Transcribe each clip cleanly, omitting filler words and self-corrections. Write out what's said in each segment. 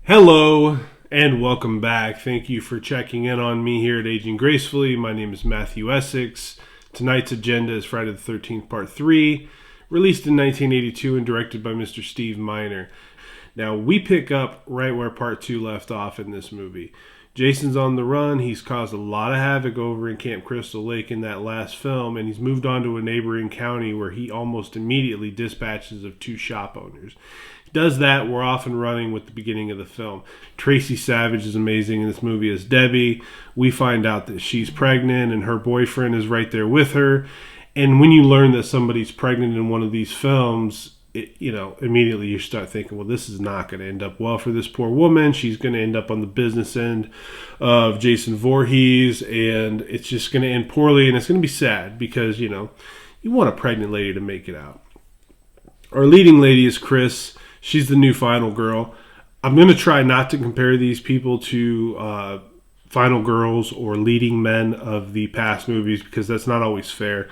Hello and welcome back. Thank you for checking in on me here at Aging Gracefully. My name is Matthew Essex. Tonight's agenda is Friday the 13th, Part 3, released in 1982 and directed by Mr. Steve Miner. Now, we pick up right where Part 2 left off in this movie. Jason's on the run. He's caused a lot of havoc over in Camp Crystal Lake in that last film, and he's moved on to a neighboring county where he almost immediately dispatches of two shop owners. Does that, we're off and running with the beginning of the film. Tracy Savage is amazing in this movie as Debbie. We find out that she's pregnant and her boyfriend is right there with her. And when you learn that somebody's pregnant in one of these films, immediately you start thinking, well, this is not going to end up well for this poor woman. She's going to end up on the business end of Jason Voorhees, and it's just going to end poorly, and it's going to be sad because, you want a pregnant lady to make it out. Our leading lady is Chris. She's the new final girl. I'm going to try not to compare these people to final girls or leading men of the past movies because that's not always fair.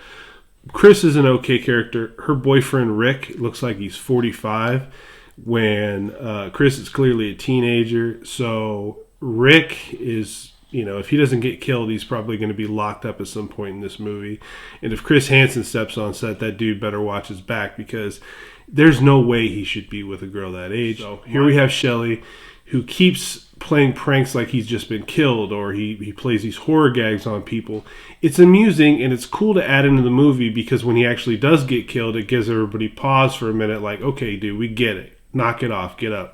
Chris is an okay character. Her boyfriend, Rick, looks like he's 45 when Chris is clearly a teenager. So Rick is, if he doesn't get killed, he's probably going to be locked up at some point in this movie. And if Chris Hansen steps on set, that dude better watch his back because there's no way he should be with a girl that age. So here we have Shelley, who keeps playing pranks like he's just been killed, or he plays these horror gags on people. It's amusing, and it's cool to add into the movie because when he actually does get killed, it gives everybody pause for a minute, like, okay, dude, we get it. Knock it off. Get up.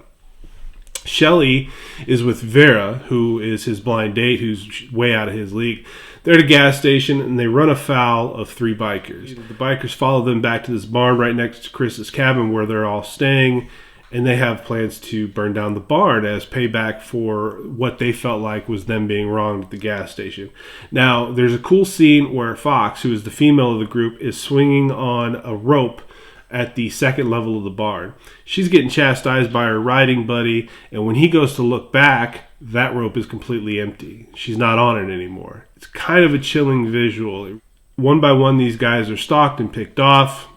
Shelley is with Vera, who is his blind date, who's way out of his league. They're at a gas station, and they run afoul of three bikers. The bikers follow them back to this barn right next to Chris's cabin where they're all staying, and they have plans to burn down the barn as payback for what they felt like was them being wronged at the gas station. Now, there's a cool scene where Fox, who is the female of the group, is swinging on a rope at the second level of the barn. She's getting chastised by her riding buddy, and when he goes to look back, that rope is completely empty. She's not on it anymore. It's kind of a chilling visual. One by one, these guys are stalked and picked off.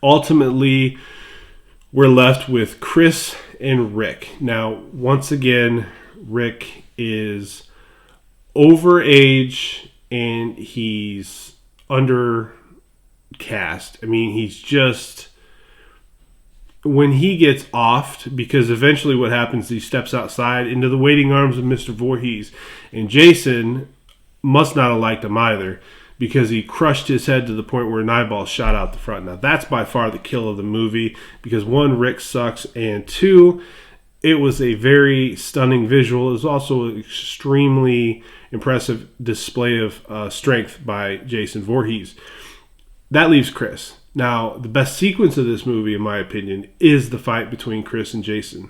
Ultimately, we're left with Chris and Rick. Now, once again, Rick is over age and he's undercast. I mean, he's just, when he gets offed, because eventually what happens is he steps outside into the waiting arms of Mr. Voorhees, and Jason must not have liked him either because he crushed his head to the point where an eyeball shot out the front. Now, that's by far the kill of the movie because, one, Rick sucks, and two, it was a very stunning visual. It was also an extremely impressive display of strength by Jason Voorhees. That leaves Chris. Now, the best sequence of this movie, in my opinion, is the fight between Chris and Jason.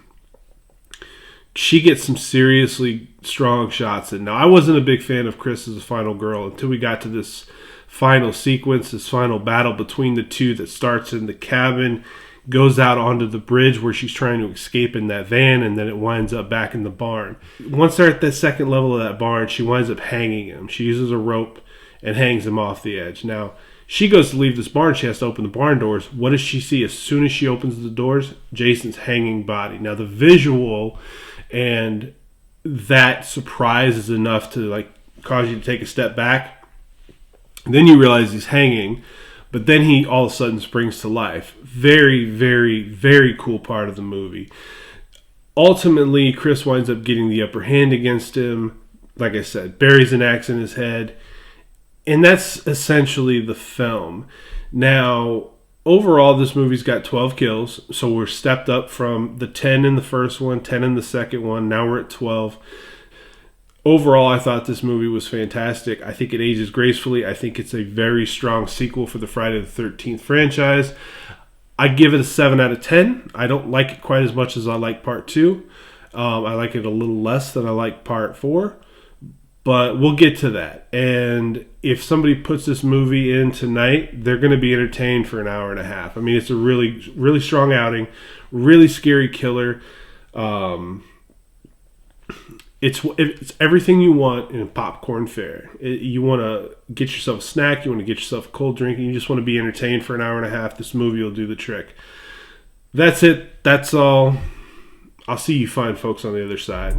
She gets some seriously strong shots in. Now, I wasn't a big fan of Chris as a final girl until we got to this final sequence, this final battle between the two that starts in the cabin, goes out onto the bridge where she's trying to escape in that van, and then it winds up back in the barn. Once they're at the second level of that barn, she winds up hanging him. She uses a rope and hangs him off the edge. Now, she goes to leave this barn. She has to open the barn doors. What does she see as soon as she opens the doors? Jason's hanging body. Now, the visual and that surprise is enough to cause you to take a step back. And then you realize he's hanging, but then he all of a sudden springs to life. Very, very, very cool part of the movie. Ultimately, Chris winds up getting the upper hand against him. Like I said, buries an axe in his head. And that's essentially the film. Now, overall, this movie's got 12 kills. So we're stepped up from the 10 in the first one, 10 in the second one. Now we're at 12. Overall, I thought this movie was fantastic. I think it ages gracefully. I think it's a very strong sequel for the Friday the 13th franchise. I give it a 7 out of 10. I don't like it quite as much as I like Part 2. I like it a little less than I like Part 4. But we'll get to that. And if somebody puts this movie in tonight, they're going to be entertained for an hour and a half. I mean, it's a really, really strong outing, really scary killer. It's everything you want in a popcorn fare. You want to get yourself a snack, you want to get yourself a cold drink, and you just want to be entertained for an hour and a half. This movie will do the trick. That's it. That's all. I'll see you fine folks on the other side.